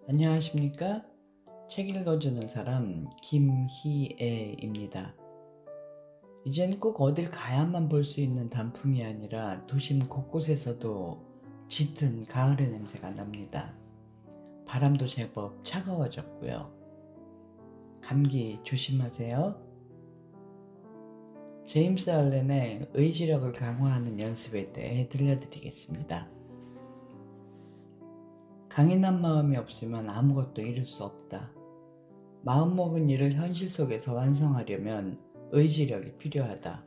안녕하십니까? 책 읽어주는 사람 김희애입니다. 이젠 꼭 어딜 가야만 볼 수 있는 단풍이 아니라 도심 곳곳에서도 짙은 가을의 냄새가 납니다. 바람도 제법 차가워졌고요. 감기 조심하세요. 제임스 알렌의 의지력을 강화하는 연습에 대해 들려드리겠습니다. 강인한 마음이 없으면 아무것도 이룰 수 없다. 마음먹은 일을 현실 속에서 완성하려면 의지력이 필요하다.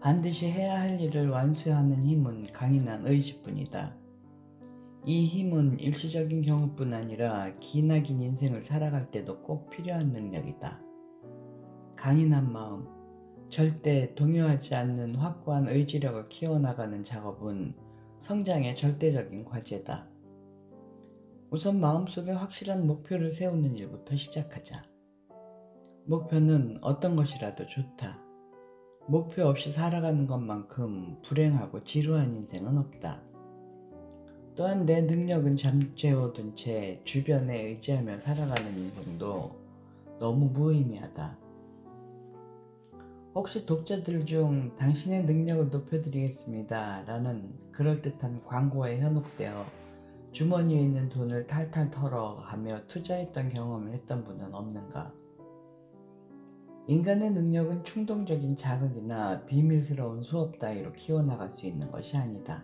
반드시 해야 할 일을 완수하는 힘은 강인한 의지뿐이다. 이 힘은 일시적인 경우뿐 아니라 기나긴 인생을 살아갈 때도 꼭 필요한 능력이다. 강인한 마음, 절대 동요하지 않는 확고한 의지력을 키워나가는 작업은 성장의 절대적인 과제다. 우선 마음속에 확실한 목표를 세우는 일부터 시작하자. 목표는 어떤 것이라도 좋다. 목표 없이 살아가는 것만큼 불행하고 지루한 인생은 없다. 또한 내 능력은 잠재워둔 채 주변에 의지하며 살아가는 인생도 너무 무의미하다. 혹시 독자들 중 당신의 능력을 높여드리겠습니다 라는 그럴듯한 광고에 현혹되어 주머니에 있는 돈을 탈탈 털어가며 투자했던 경험을 했던 분은 없는가? 인간의 능력은 충동적인 자극이나 비밀스러운 수업 따위로 키워나갈 수 있는 것이 아니다.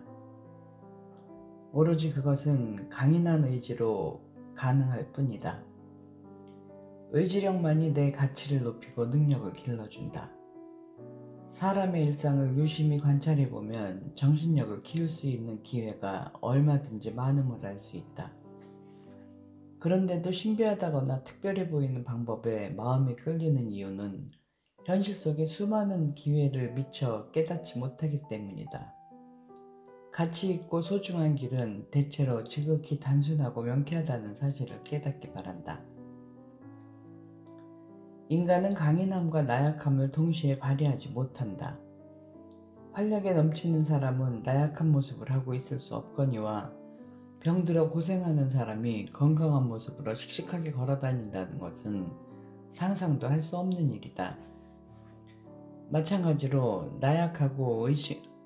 오로지 그것은 강인한 의지로 가능할 뿐이다. 의지력만이 내 가치를 높이고 능력을 길러준다. 사람의 일상을 유심히 관찰해보면 정신력을 키울 수 있는 기회가 얼마든지 많음을 알 수 있다. 그런데도 신비하다거나 특별해 보이는 방법에 마음이 끌리는 이유는 현실 속에 수많은 기회를 미처 깨닫지 못하기 때문이다. 가치 있고 소중한 길은 대체로 지극히 단순하고 명쾌하다는 사실을 깨닫기 바란다. 인간은 강인함과 나약함을 동시에 발휘하지 못한다. 활력에 넘치는 사람은 나약한 모습을 하고 있을 수 없거니와 병들어 고생하는 사람이 건강한 모습으로 씩씩하게 걸어다닌다는 것은 상상도 할 수 없는 일이다. 마찬가지로 나약하고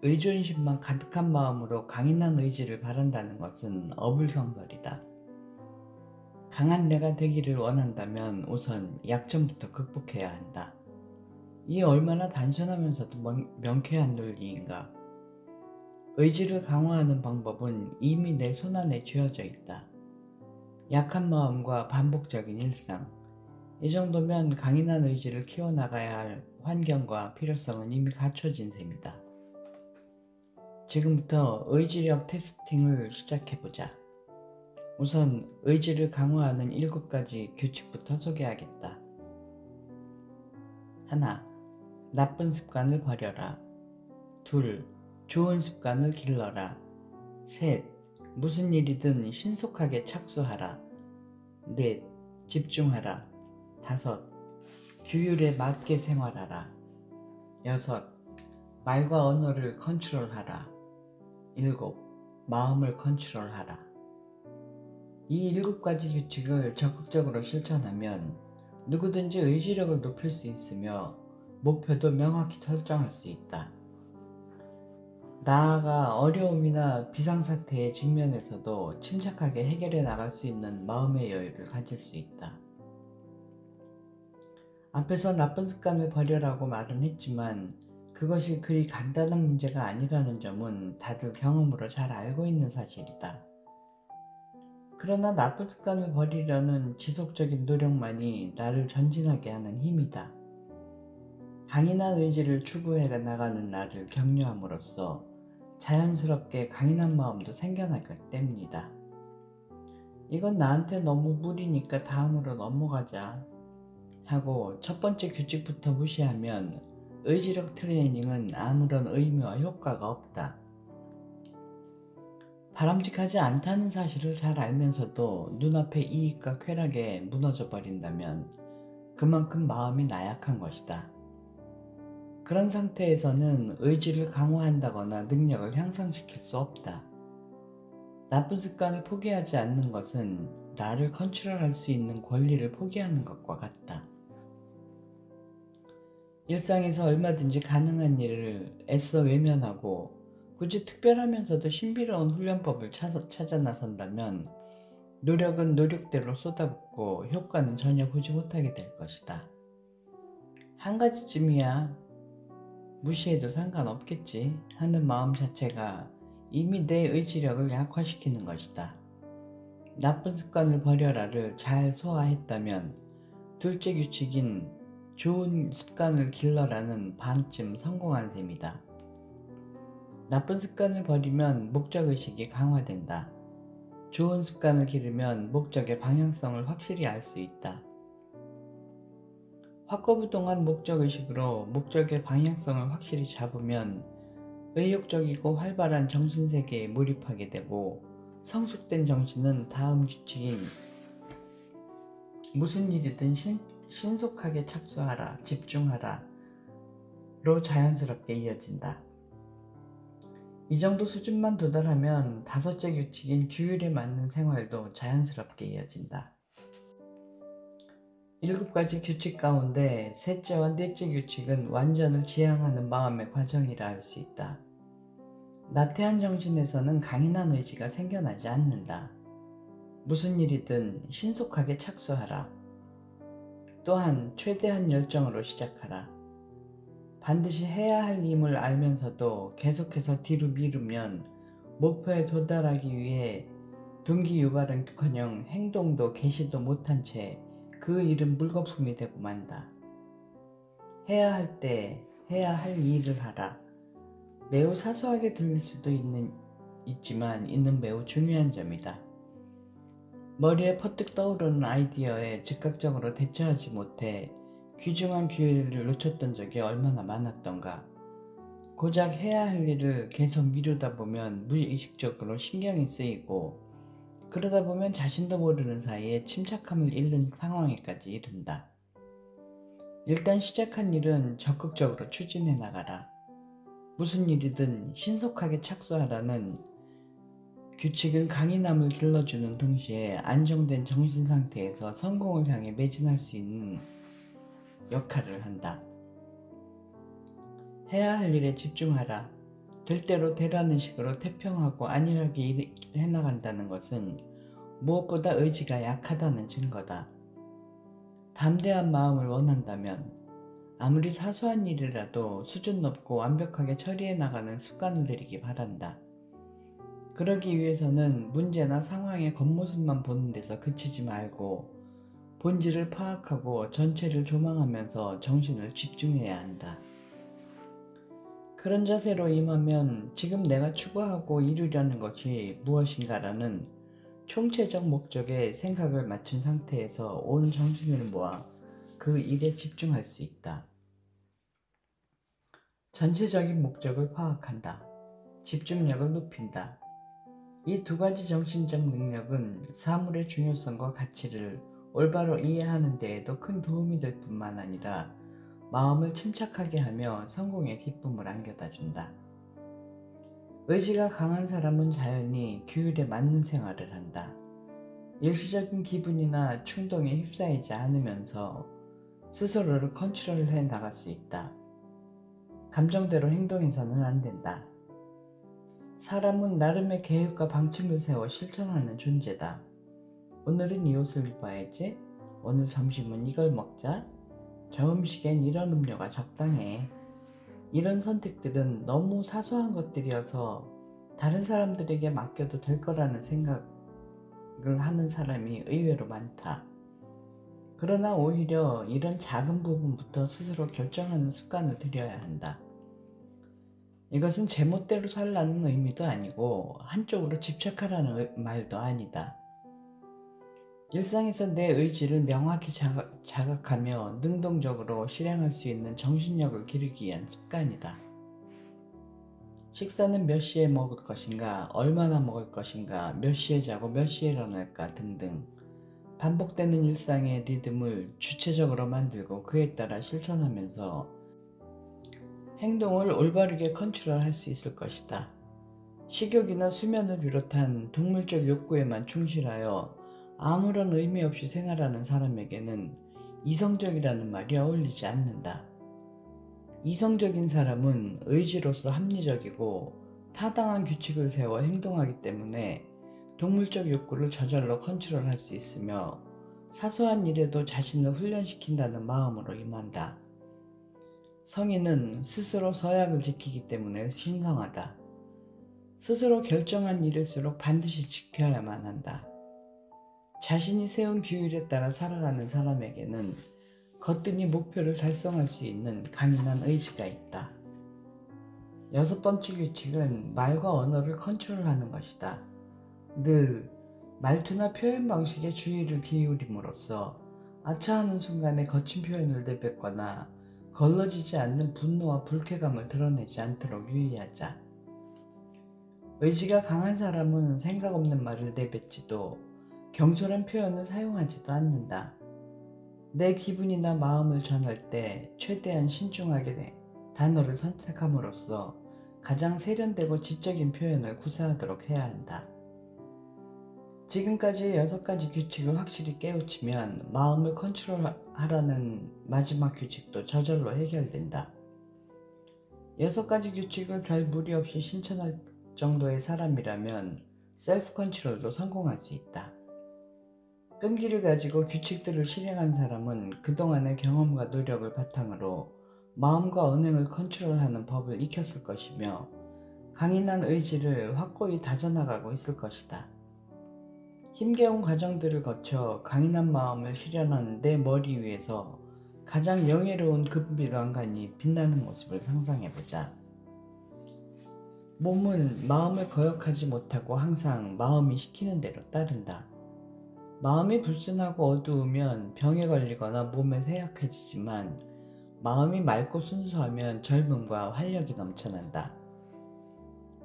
의존심만 가득한 마음으로 강인한 의지를 바란다는 것은 어불성설이다. 강한 내가 되기를 원한다면 우선 약점부터 극복해야 한다. 이 얼마나 단순하면서도 명쾌한 논리인가. 의지를 강화하는 방법은 이미 내 손안에 쥐어져 있다. 약한 마음과 반복적인 일상. 이 정도면 강인한 의지를 키워나가야 할 환경과 필요성은 이미 갖춰진 셈이다. 지금부터 의지력 테스팅을 시작해보자. 우선 의지를 강화하는 7가지 규칙부터 소개하겠다. 하나, 나쁜 습관을 버려라. 둘, 좋은 습관을 길러라. 셋, 무슨 일이든 신속하게 착수하라. 넷, 집중하라. 다섯, 규율에 맞게 생활하라. 여섯, 말과 언어를 컨트롤하라. 일곱, 마음을 컨트롤하라. 이 7가지 규칙을 적극적으로 실천하면 누구든지 의지력을 높일 수 있으며 목표도 명확히 설정할 수 있다. 나아가 어려움이나 비상사태에 직면해서도 침착하게 해결해 나갈 수 있는 마음의 여유를 가질 수 있다. 앞에서 나쁜 습관을 버려라고 말은 했지만 그것이 그리 간단한 문제가 아니라는 점은 다들 경험으로 잘 알고 있는 사실이다. 그러나 나쁜 습관을 버리려는 지속적인 노력만이 나를 전진하게 하는 힘이다. 강인한 의지를 추구해 나가는 나를 격려함으로써 자연스럽게 강인한 마음도 생겨나기 때문이다. 이건 나한테 너무 무리니까 다음으로 넘어가자 하고 첫 번째 규칙부터 무시하면 의지력 트레이닝은 아무런 의미와 효과가 없다. 바람직하지 않다는 사실을 잘 알면서도 눈앞의 이익과 쾌락에 무너져 버린다면 그만큼 마음이 나약한 것이다. 그런 상태에서는 의지를 강화한다거나 능력을 향상시킬 수 없다. 나쁜 습관을 포기하지 않는 것은 나를 컨트롤할 수 있는 권리를 포기하는 것과 같다. 일상에서 얼마든지 가능한 일을 애써 외면하고 굳이 특별하면서도 신비로운 훈련법을 찾아 나선다면 노력은 노력대로 쏟아붓고 효과는 전혀 보지 못하게 될 것이다. 한 가지쯤이야 무시해도 상관없겠지 하는 마음 자체가 이미 내 의지력을 약화시키는 것이다. 나쁜 습관을 버려라를 잘 소화했다면 둘째 규칙인 좋은 습관을 길러라는 반쯤 성공한 셈이다. 나쁜 습관을 버리면 목적의식이 강화된다. 좋은 습관을 기르면 목적의 방향성을 확실히 알 수 있다. 확고부동한 목적의식으로 목적의 방향성을 확실히 잡으면 의욕적이고 활발한 정신세계에 몰입하게 되고 성숙된 정신은 다음 규칙인 무슨 일이든 신속하게 착수하라, 집중하라 로 자연스럽게 이어진다. 이 정도 수준만 도달하면 다섯째 규칙인 규율에 맞는 생활도 자연스럽게 이어진다. 7가지 규칙 가운데 셋째와 넷째 규칙은 완전을 지향하는 마음의 과정이라 할 수 있다. 나태한 정신에서는 강인한 의지가 생겨나지 않는다. 무슨 일이든 신속하게 착수하라. 또한 최대한 열정으로 시작하라. 반드시 해야 할 임을 알면서도 계속해서 뒤로 미루면 목표에 도달하기 위해 동기 유발은커녕 행동도 개시도 못한 채 그 일은 물거품이 되고 만다. 해야 할 때 해야 할 일을 하라. 매우 사소하게 들릴 수도 있지만 이는 매우 중요한 점이다. 머리에 퍼뜩 떠오르는 아이디어에 즉각적으로 대처하지 못해 귀중한 기회를 놓쳤던 적이 얼마나 많았던가. 고작 해야 할 일을 계속 미루다 보면 무의식적으로 신경이 쓰이고 그러다 보면 자신도 모르는 사이에 침착함을 잃는 상황에까지 이른다. 일단 시작한 일은 적극적으로 추진해 나가라. 무슨 일이든 신속하게 착수하라는 규칙은 강인함을 길러주는 동시에 안정된 정신 상태에서 성공을 향해 매진할 수 있는 역할을 한다. 해야 할 일에 집중하라. 될 대로 되라는 식으로 태평하고 안일하게 해나간다는 것은 무엇보다 의지가 약하다는 증거다. 담대한 마음을 원한다면 아무리 사소한 일이라도 수준 높고 완벽하게 처리해 나가는 습관을 들이기 바란다. 그러기 위해서는 문제나 상황의 겉모습만 보는 데서 그치지 말고 본질을 파악하고 전체를 조망하면서 정신을 집중해야 한다. 그런 자세로 임하면 지금 내가 추구하고 이루려는 것이 무엇인가라는 총체적 목적에 생각을 맞춘 상태에서 온 정신을 모아 그 일에 집중할 수 있다. 전체적인 목적을 파악한다. 집중력을 높인다. 이 2가지 정신적 능력은 사물의 중요성과 가치를 올바로 이해하는 데에도 큰 도움이 될 뿐만 아니라 마음을 침착하게 하며 성공의 기쁨을 안겨다 준다. 의지가 강한 사람은 자연히 규율에 맞는 생활을 한다. 일시적인 기분이나 충동에 휩싸이지 않으면서 스스로를 컨트롤해 나갈 수 있다. 감정대로 행동해서는 안 된다. 사람은 나름의 계획과 방침을 세워 실천하는 존재다. 오늘은 이 옷을 입어야지. 오늘 점심은 이걸 먹자. 저 음식엔 이런 음료가 적당해. 이런 선택들은 너무 사소한 것들이어서 다른 사람들에게 맡겨도 될 거라는 생각을 하는 사람이 의외로 많다. 그러나 오히려 이런 작은 부분부터 스스로 결정하는 습관을 들여야 한다. 이것은 제멋대로 살라는 의미도 아니고 한쪽으로 집착하라는 말도 아니다. 일상에서 내 의지를 명확히 자각하며 능동적으로 실행할 수 있는 정신력을 기르기 위한 습관이다. 식사는 몇 시에 먹을 것인가, 얼마나 먹을 것인가, 몇 시에 자고 몇 시에 일어날까 등등 반복되는 일상의 리듬을 주체적으로 만들고 그에 따라 실천하면서 행동을 올바르게 컨트롤할 수 있을 것이다. 식욕이나 수면을 비롯한 동물적 욕구에만 충실하여 아무런 의미 없이 생활하는 사람에게는 이성적이라는 말이 어울리지 않는다. 이성적인 사람은 의지로서 합리적이고 타당한 규칙을 세워 행동하기 때문에 동물적 욕구를 저절로 컨트롤할 수 있으며 사소한 일에도 자신을 훈련시킨다는 마음으로 임한다. 성인은 스스로 서약을 지키기 때문에 신성하다. 스스로 결정한 일일수록 반드시 지켜야만 한다. 자신이 세운 규율에 따라 살아가는 사람에게는 거뜬히 목표를 달성할 수 있는 강인한 의지가 있다. 6번째 규칙은 말과 언어를 컨트롤하는 것이다. 늘 말투나 표현 방식에 주의를 기울임으로써 아차하는 순간에 거친 표현을 내뱉거나 걸러지지 않는 분노와 불쾌감을 드러내지 않도록 유의하자. 의지가 강한 사람은 생각 없는 말을 내뱉지도 경솔한 표현을 사용하지도 않는다. 내 기분이나 마음을 전할 때 최대한 신중하게 단어를 선택함으로써 가장 세련되고 지적인 표현을 구사하도록 해야 한다. 지금까지의 6가지 규칙을 확실히 깨우치면 마음을 컨트롤하라는 마지막 규칙도 저절로 해결된다. 6가지 규칙을 별 무리 없이 실천할 정도의 사람이라면 셀프 컨트롤도 성공할 수 있다. 끈기를 가지고 규칙들을 실행한 사람은 그동안의 경험과 노력을 바탕으로 마음과 언행을 컨트롤하는 법을 익혔을 것이며 강인한 의지를 확고히 다져나가고 있을 것이다. 힘겨운 과정들을 거쳐 강인한 마음을 실현한 내 머리 위에서 가장 영예로운 금빛왕관이 빛나는 모습을 상상해보자. 몸은 마음을 거역하지 못하고 항상 마음이 시키는 대로 따른다. 마음이 불순하고 어두우면 병에 걸리거나 몸에 쇠약해지지만 마음이 맑고 순수하면 젊음과 활력이 넘쳐난다.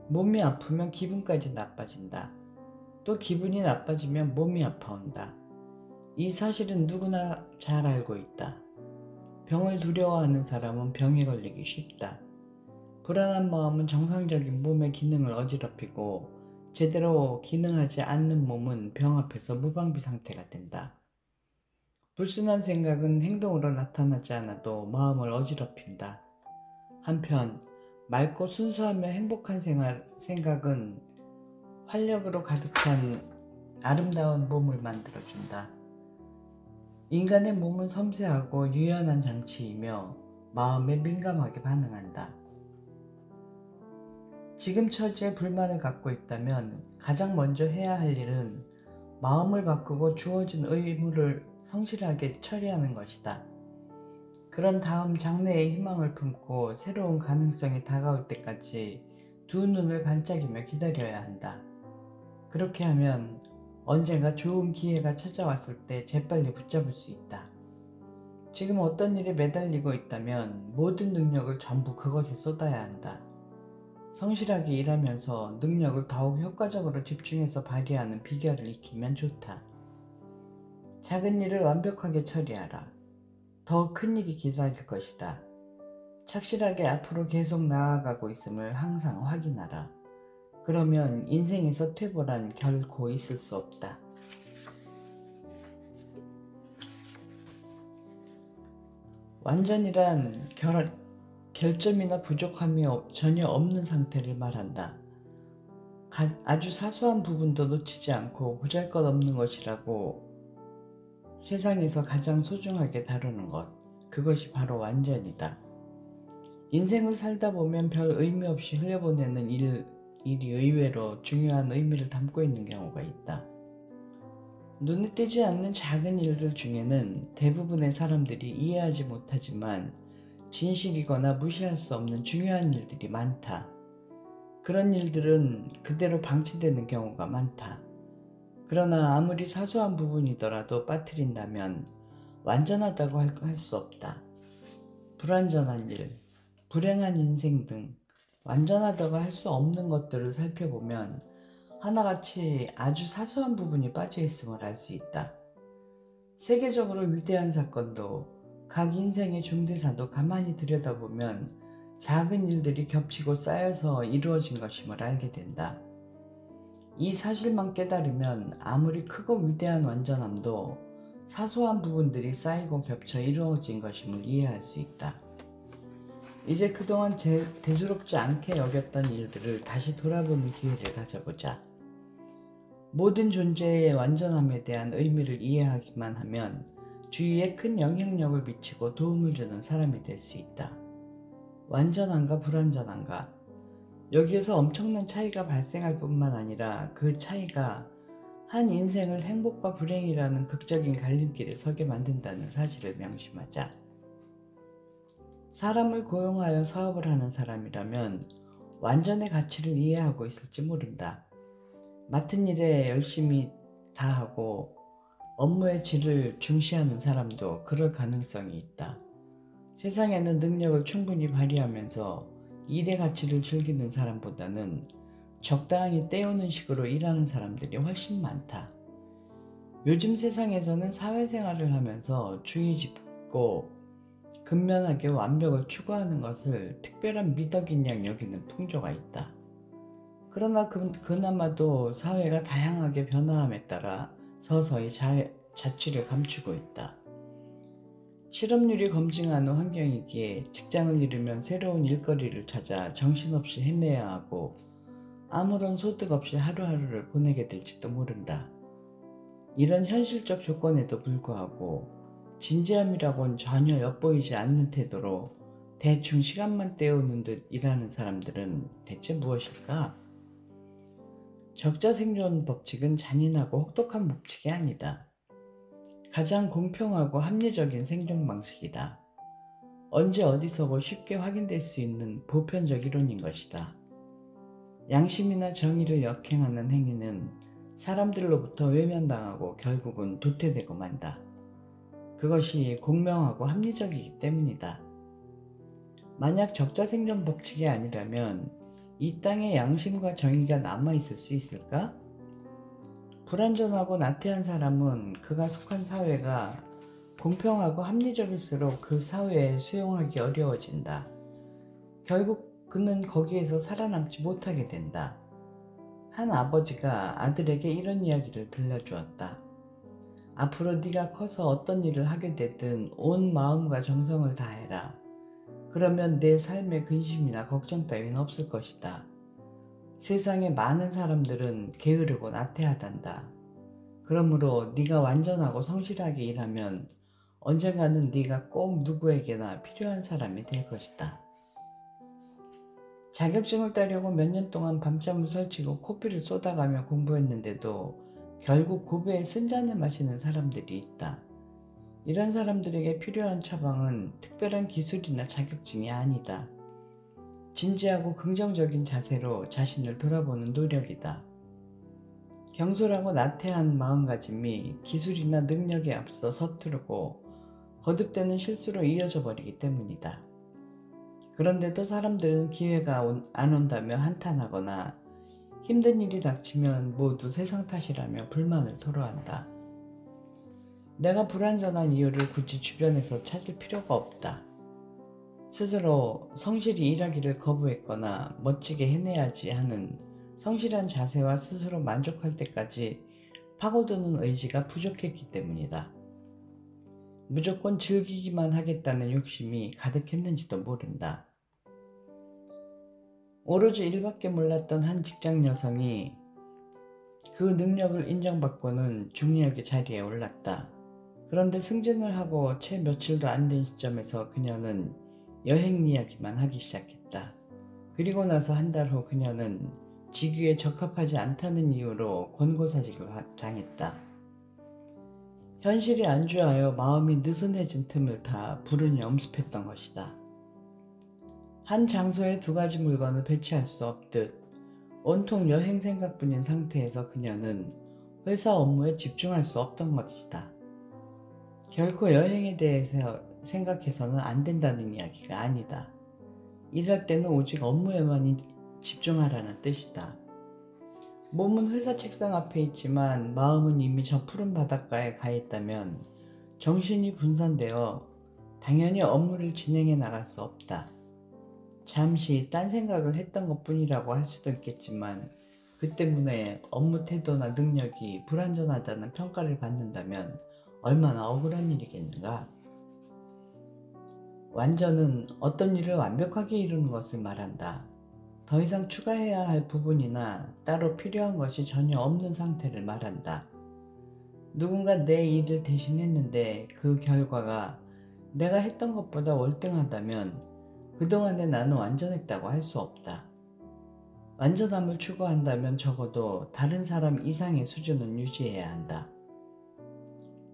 몸이 아프면 기분까지 나빠진다. 또 기분이 나빠지면 몸이 아파온다. 이 사실은 누구나 잘 알고 있다. 병을 두려워하는 사람은 병에 걸리기 쉽다. 불안한 마음은 정상적인 몸의 기능을 어지럽히고 제대로 기능하지 않는 몸은 병 앞에서 무방비 상태가 된다. 불순한 생각은 행동으로 나타나지 않아도 마음을 어지럽힌다. 한편 맑고 순수하며 행복한 생각은 활력으로 가득 찬 아름다운 몸을 만들어준다. 인간의 몸은 섬세하고 유연한 장치이며 마음에 민감하게 반응한다. 지금 처지에 불만을 갖고 있다면 가장 먼저 해야 할 일은 마음을 바꾸고 주어진 의무를 성실하게 처리하는 것이다. 그런 다음 장래의 희망을 품고 새로운 가능성이 다가올 때까지 두 눈을 반짝이며 기다려야 한다. 그렇게 하면 언젠가 좋은 기회가 찾아왔을 때 재빨리 붙잡을 수 있다. 지금 어떤 일에 매달리고 있다면 모든 능력을 전부 그것에 쏟아야 한다. 성실하게 일하면서 능력을 더욱 효과적으로 집중해서 발휘하는 비결을 익히면 좋다. 작은 일을 완벽하게 처리하라. 더 큰 일이 기다릴 것이다. 착실하게 앞으로 계속 나아가고 있음을 항상 확인하라. 그러면 인생에서 퇴보란 결코 있을 수 없다. 완전이란 결점이나 부족함이 전혀 없는 상태를 말한다. 아주 사소한 부분도 놓치지 않고 보잘것없는 것이라고 세상에서 가장 소중하게 다루는 것, 그것이 바로 완전이다. 인생을 살다 보면 별 의미 없이 흘려보내는 일이 의외로 중요한 의미를 담고 있는 경우가 있다. 눈에 띄지 않는 작은 일들 중에는 대부분의 사람들이 이해하지 못하지만 진실이거나 무시할 수 없는 중요한 일들이 많다. 그런 일들은 그대로 방치되는 경우가 많다. 그러나 아무리 사소한 부분이더라도 빠뜨린다면 완전하다고 할 수 없다. 불완전한 일, 불행한 인생 등 완전하다고 할 수 없는 것들을 살펴보면 하나같이 아주 사소한 부분이 빠져있음을 알 수 있다. 세계적으로 위대한 사건도 각 인생의 중대사도 가만히 들여다보면 작은 일들이 겹치고 쌓여서 이루어진 것임을 알게 된다. 이 사실만 깨달으면 아무리 크고 위대한 완전함도 사소한 부분들이 쌓이고 겹쳐 이루어진 것임을 이해할 수 있다. 이제 그동안 대수롭지 않게 여겼던 일들을 다시 돌아보는 기회를 가져보자. 모든 존재의 완전함에 대한 의미를 이해하기만 하면 주위에 큰 영향력을 미치고 도움을 주는 사람이 될 수 있다. 완전한가 불완전한가? 여기에서 엄청난 차이가 발생할 뿐만 아니라 그 차이가 한 인생을 행복과 불행이라는 극적인 갈림길에 서게 만든다는 사실을 명심하자. 사람을 고용하여 사업을 하는 사람이라면 완전의 가치를 이해하고 있을지 모른다. 맡은 일에 열심히 다하고 업무의 질을 중시하는 사람도 그럴 가능성이 있다. 세상에는 능력을 충분히 발휘하면서 일의 가치를 즐기는 사람보다는 적당히 때우는 식으로 일하는 사람들이 훨씬 많다. 요즘 세상에서는 사회생활을 하면서 주의 깊고 근면하게 완벽을 추구하는 것을 특별한 미덕인 양 여기는 풍조가 있다. 그러나 그나마도 사회가 다양하게 변화함에 따라 서서히 자취를 감추고 있다. 실업률이 검증하는 환경이기에 직장을 잃으면 새로운 일거리를 찾아 정신없이 헤매야 하고 아무런 소득 없이 하루하루를 보내게 될지도 모른다. 이런 현실적 조건에도 불구하고 진지함이라곤 전혀 엿보이지 않는 태도로 대충 시간만 때우는 듯 일하는 사람들은 대체 무엇일까? 적자생존 법칙은 잔인하고 혹독한 법칙이 아니다. 가장 공평하고 합리적인 생존 방식이다. 언제 어디서고 쉽게 확인될 수 있는 보편적 이론인 것이다. 양심이나 정의를 역행하는 행위는 사람들로부터 외면당하고 결국은 도태되고 만다. 그것이 공명하고 합리적이기 때문이다. 만약 적자생존 법칙이 아니라면 이 땅에 양심과 정의가 남아있을 수 있을까? 불완전하고 나태한 사람은 그가 속한 사회가 공평하고 합리적일수록 그 사회에 수용하기 어려워진다. 결국 그는 거기에서 살아남지 못하게 된다. 한 아버지가 아들에게 이런 이야기를 들려주었다. 앞으로 네가 커서 어떤 일을 하게 되든 온 마음과 정성을 다해라. 그러면 내 삶에 근심이나 걱정 따윈 없을 것이다. 세상에 많은 사람들은 게으르고 나태하단다. 그러므로 네가 완전하고 성실하게 일하면 언젠가는 네가 꼭 누구에게나 필요한 사람이 될 것이다. 자격증을 따려고 몇 년 동안 밤잠을 설치고 코피를 쏟아가며 공부했는데도 결국 고배에 쓴잔을 마시는 사람들이 있다. 이런 사람들에게 필요한 처방은 특별한 기술이나 자격증이 아니다. 진지하고 긍정적인 자세로 자신을 돌아보는 노력이다. 경솔하고 나태한 마음가짐이 기술이나 능력에 앞서 서투르고 거듭되는 실수로 이어져 버리기 때문이다. 그런데도 사람들은 기회가 안 온다며 한탄하거나 힘든 일이 닥치면 모두 세상 탓이라며 불만을 토로한다. 내가 불완전한 이유를 굳이 주변에서 찾을 필요가 없다. 스스로 성실히 일하기를 거부했거나 멋지게 해내야지 하는 성실한 자세와 스스로 만족할 때까지 파고드는 의지가 부족했기 때문이다. 무조건 즐기기만 하겠다는 욕심이 가득했는지도 모른다. 오로지 일밖에 몰랐던 한 직장 여성이 그 능력을 인정받고는 중력의 자리에 올랐다. 그런데 승진을 하고 채 며칠도 안 된 시점에서 그녀는 여행 이야기만 하기 시작했다. 그리고 나서 한 달 후 그녀는 직위에 적합하지 않다는 이유로 권고사직을 당했다. 현실이 안주하여 마음이 느슨해진 틈을 타 부르니 엄습했던 것이다. 한 장소에 두 가지 물건을 배치할 수 없듯 온통 여행 생각뿐인 상태에서 그녀는 회사 업무에 집중할 수 없던 것이다. 결코 여행에 대해서 생각해서는 안 된다는 이야기가 아니다. 일할 때는 오직 업무에만 집중하라는 뜻이다. 몸은 회사 책상 앞에 있지만 마음은 이미 저 푸른 바닷가에 가 있다면 정신이 분산되어 당연히 업무를 진행해 나갈 수 없다. 잠시 딴 생각을 했던 것뿐이라고 할 수도 있겠지만 그 때문에 업무 태도나 능력이 불완전하다는 평가를 받는다면 얼마나 억울한 일이겠는가? 완전은 어떤 일을 완벽하게 이루는 것을 말한다. 더 이상 추가해야 할 부분이나 따로 필요한 것이 전혀 없는 상태를 말한다. 누군가 내 일을 대신했는데 그 결과가 내가 했던 것보다 월등하다면 그동안에 나는 완전했다고 할 수 없다. 완전함을 추구한다면 적어도 다른 사람 이상의 수준은 유지해야 한다.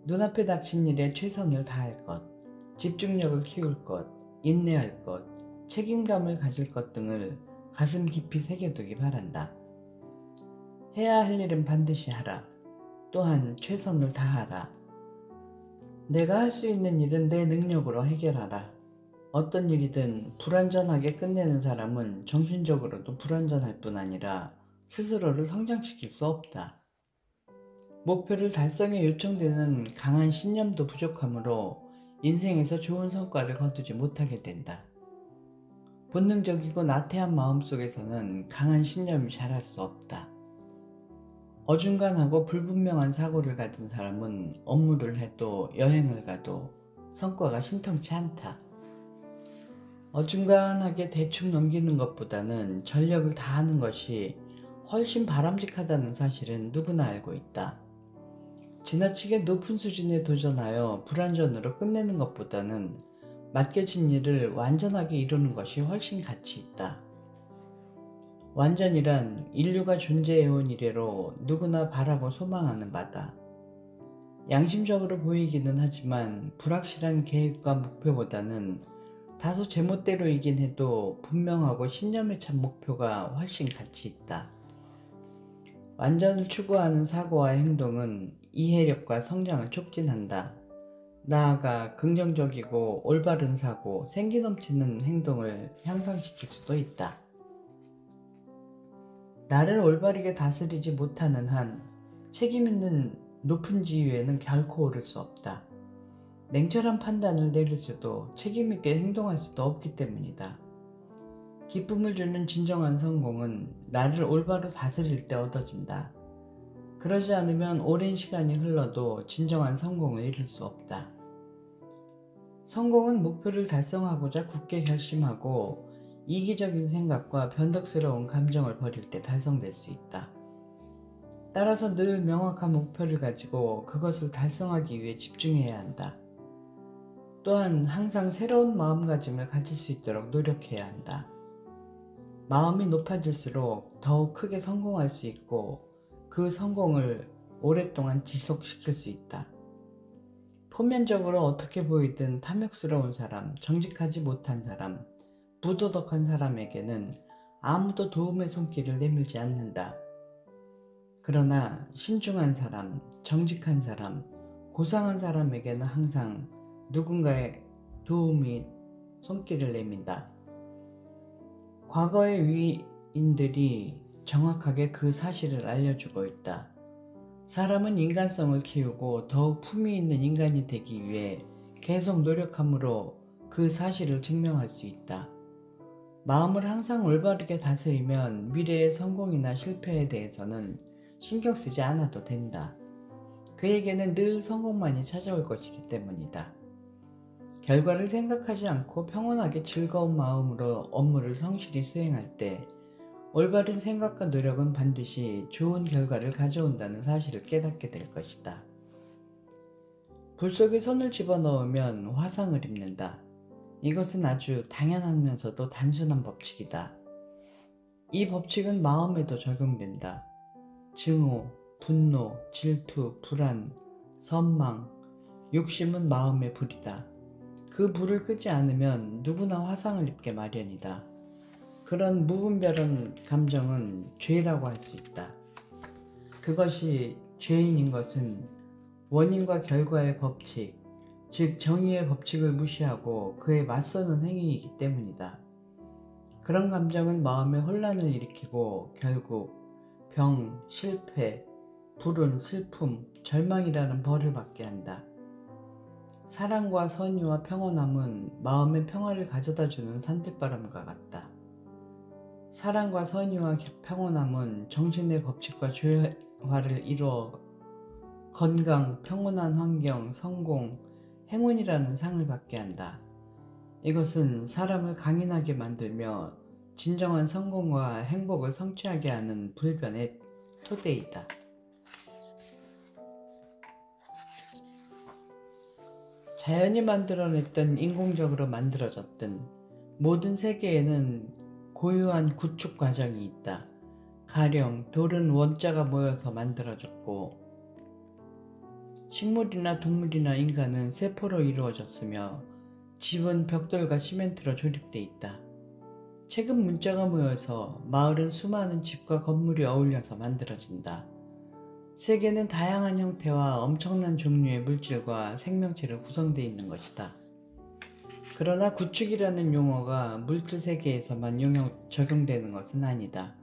눈앞에 닥친 일에 최선을 다할 것, 집중력을 키울 것, 인내할 것, 책임감을 가질 것 등을 가슴 깊이 새겨두기 바란다. 해야 할 일은 반드시 하라. 또한 최선을 다하라. 내가 할 수 있는 일은 내 능력으로 해결하라. 어떤 일이든 불완전하게 끝내는 사람은 정신적으로도 불완전할 뿐 아니라 스스로를 성장시킬 수 없다. 목표를 달성에 요청되는 강한 신념도 부족하므로 인생에서 좋은 성과를 거두지 못하게 된다. 본능적이고 나태한 마음속에서는 강한 신념이 자랄 수 없다. 어중간하고 불분명한 사고를 가진 사람은 업무를 해도 여행을 가도 성과가 신통치 않다. 어중간하게 대충 넘기는 것보다는 전력을 다하는 것이 훨씬 바람직하다는 사실은 누구나 알고 있다. 지나치게 높은 수준에 도전하여 불완전으로 끝내는 것보다는 맡겨진 일을 완전하게 이루는 것이 훨씬 가치 있다. 완전이란 인류가 존재해온 이래로 누구나 바라고 소망하는 바다. 양심적으로 보이기는 하지만 불확실한 계획과 목표보다는 다소 제멋대로이긴 해도 분명하고 신념에 찬 목표가 훨씬 가치 있다. 완전을 추구하는 사고와 행동은 이해력과 성장을 촉진한다. 나아가 긍정적이고 올바른 사고, 생기 넘치는 행동을 향상시킬 수도 있다. 나를 올바르게 다스리지 못하는 한 책임 있는 높은 지위에는 결코 오를 수 없다. 냉철한 판단을 내릴 수도 책임 있게 행동할 수도 없기 때문이다. 기쁨을 주는 진정한 성공은 나를 올바로 다스릴 때 얻어진다. 그러지 않으면 오랜 시간이 흘러도 진정한 성공을 이룰 수 없다. 성공은 목표를 달성하고자 굳게 결심하고 이기적인 생각과 변덕스러운 감정을 버릴 때 달성될 수 있다. 따라서 늘 명확한 목표를 가지고 그것을 달성하기 위해 집중해야 한다. 또한 항상 새로운 마음가짐을 가질 수 있도록 노력해야 한다. 마음이 높아질수록 더욱 크게 성공할 수 있고 그 성공을 오랫동안 지속시킬 수 있다. 표면적으로 어떻게 보이든 탐욕스러운 사람, 정직하지 못한 사람, 부도덕한 사람에게는 아무도 도움의 손길을 내밀지 않는다. 그러나 신중한 사람, 정직한 사람, 고상한 사람에게는 항상 누군가의 도움이 손길을 내민다. 과거의 위인들이 정확하게 그 사실을 알려주고 있다. 사람은 인간성을 키우고 더욱 품위 있는 인간이 되기 위해 계속 노력함으로 그 사실을 증명할 수 있다. 마음을 항상 올바르게 다스리면 미래의 성공이나 실패에 대해서는 신경 쓰지 않아도 된다. 그에게는 늘 성공만이 찾아올 것이기 때문이다. 결과를 생각하지 않고 평온하게 즐거운 마음으로 업무를 성실히 수행할 때 올바른 생각과 노력은 반드시 좋은 결과를 가져온다는 사실을 깨닫게 될 것이다. 불 속에 손을 집어넣으면 화상을 입는다. 이것은 아주 당연하면서도 단순한 법칙이다. 이 법칙은 마음에도 적용된다. 증오, 분노, 질투, 불안, 선망, 욕심은 마음의 불이다. 그 불을 끄지 않으면 누구나 화상을 입게 마련이다. 그런 무분별한 감정은 죄라고 할 수 있다. 그것이 죄인인 것은 원인과 결과의 법칙, 즉 정의의 법칙을 무시하고 그에 맞서는 행위이기 때문이다. 그런 감정은 마음에 혼란을 일으키고 결국 병, 실패, 불운, 슬픔, 절망이라는 벌을 받게 한다. 사랑과 선의와 평온함은 마음의 평화를 가져다주는 산들바람과 같다. 사랑과 선의와 평온함은 정신의 법칙과 조화를 이루어 건강, 평온한 환경, 성공, 행운이라는 상을 받게 한다. 이것은 사람을 강인하게 만들며 진정한 성공과 행복을 성취하게 하는 불변의 토대이다. 자연이 만들어냈든 인공적으로 만들어졌든 모든 세계에는 고유한 구축 과정이 있다. 가령 돌은 원자가 모여서 만들어졌고 식물이나 동물이나 인간은 세포로 이루어졌으며 집은 벽돌과 시멘트로 조립돼 있다. 최근 문자가 모여서 마을은 수많은 집과 건물이 어울려서 만들어진다. 세계는 다양한 형태와 엄청난 종류의 물질과 생명체로 구성되어 있는 것이다. 그러나 구축이라는 용어가 물질 세계에서만 적용되는 것은 아니다.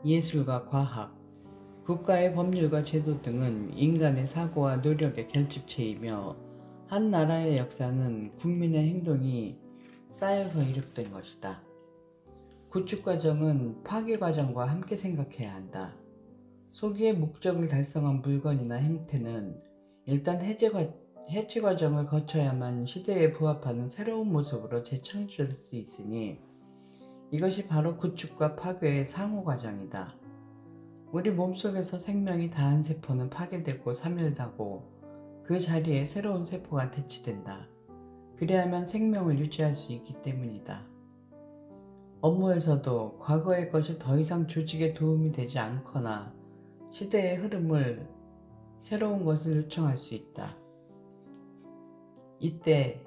예술과 과학, 국가의 법률과 제도 등은 인간의 사고와 노력의 결집체이며 한 나라의 역사는 국민의 행동이 쌓여서 이룩된 것이다. 구축 과정은 파괴 과정과 함께 생각해야 한다. 소기의 목적을 달성한 물건이나 행태는 일단 해체 과정을 거쳐야만 시대에 부합하는 새로운 모습으로 재창조될 수 있으니 이것이 바로 구축과 파괴의 상호 과정이다. 우리 몸속에서 생명이 다한 세포는 파괴되고 사멸하고 그 자리에 새로운 세포가 대치된다. 그래야만 생명을 유지할 수 있기 때문이다. 업무에서도 과거의 것이 더 이상 조직에 도움이 되지 않거나 시대의 흐름을 새로운 것을 요청할 수 있다. 이때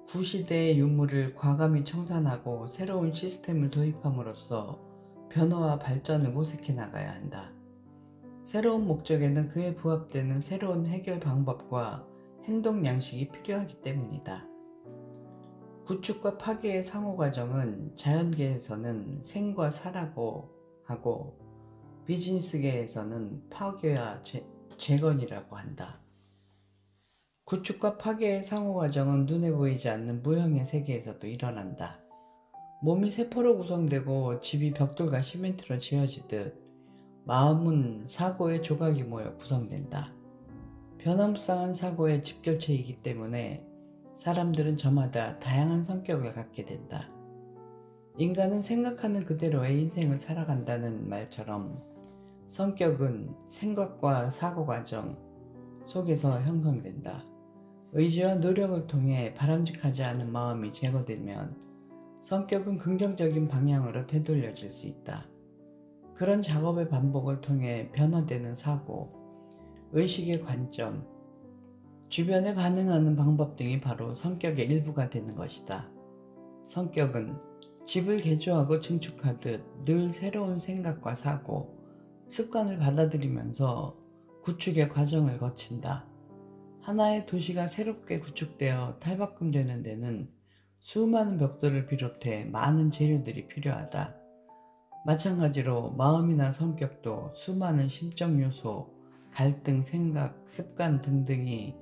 구시대의 유물을 과감히 청산하고 새로운 시스템을 도입함으로써 변화와 발전을 모색해 나가야 한다. 새로운 목적에는 그에 부합되는 새로운 해결 방법과 행동 양식이 필요하기 때문이다. 구축과 파괴의 상호 과정은 자연계에서는 생과 사라고 하고 비즈니스계에서는 파괴와 재건이라고 한다. 구축과 파괴의 상호 과정은 눈에 보이지 않는 무형의 세계에서도 일어난다. 몸이 세포로 구성되고 집이 벽돌과 시멘트로 지어지듯 마음은 사고의 조각이 모여 구성된다. 변화무쌍한 사고의 집결체이기 때문에 사람들은 저마다 다양한 성격을 갖게 된다. 인간은 생각하는 그대로의 인생을 살아간다는 말처럼 성격은 생각과 사고 과정 속에서 형성된다. 의지와 노력을 통해 바람직하지 않은 마음이 제거되면 성격은 긍정적인 방향으로 되돌려질 수 있다. 그런 작업의 반복을 통해 변화되는 사고, 의식의 관점, 주변에 반응하는 방법 등이 바로 성격의 일부가 되는 것이다. 성격은 집을 개조하고 증축하듯 늘 새로운 생각과 사고, 습관을 받아들이면서 구축의 과정을 거친다. 하나의 도시가 새롭게 구축되어 탈바꿈되는 데는 수많은 벽돌을 비롯해 많은 재료들이 필요하다. 마찬가지로 마음이나 성격도 수많은 심적 요소, 갈등, 생각, 습관 등등이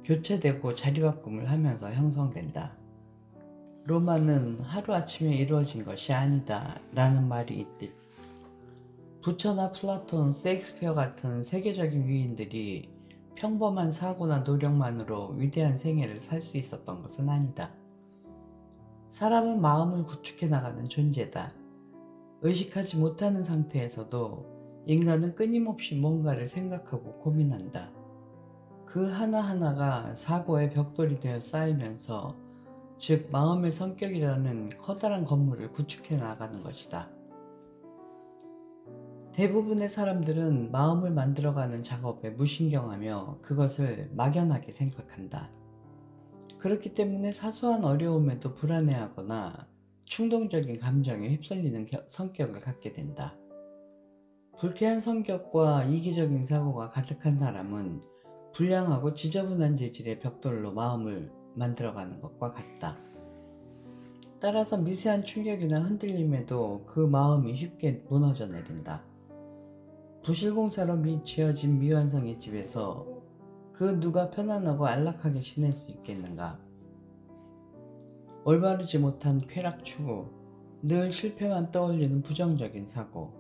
교체되고 자리바꿈을 하면서 형성된다. 로마는 하루아침에 이루어진 것이 아니다 라는 말이 있듯 부처나 플라톤, 셰익스피어 같은 세계적인 위인들이 평범한 사고나 노력만으로 위대한 생애를 살 수 있었던 것은 아니다. 사람은 마음을 구축해 나가는 존재다. 의식하지 못하는 상태에서도 인간은 끊임없이 뭔가를 생각하고 고민한다. 그 하나하나가 사고의 벽돌이 되어 쌓이면서 즉 마음의 성격이라는 커다란 건물을 구축해 나가는 것이다. 대부분의 사람들은 마음을 만들어가는 작업에 무신경하며 그것을 막연하게 생각한다. 그렇기 때문에 사소한 어려움에도 불안해하거나 충동적인 감정에 휩쓸리는 성격을 갖게 된다. 불쾌한 성격과 이기적인 사고가 가득한 사람은 불량하고 지저분한 재질의 벽돌로 마음을 만들어가는 것과 같다. 따라서 미세한 충격이나 흔들림에도 그 마음이 쉽게 무너져 내린다. 부실공사로 지어진 미완성의 집에서 그 누가 편안하고 안락하게 지낼 수 있겠는가? 올바르지 못한 쾌락 추구, 늘 실패만 떠올리는 부정적인 사고,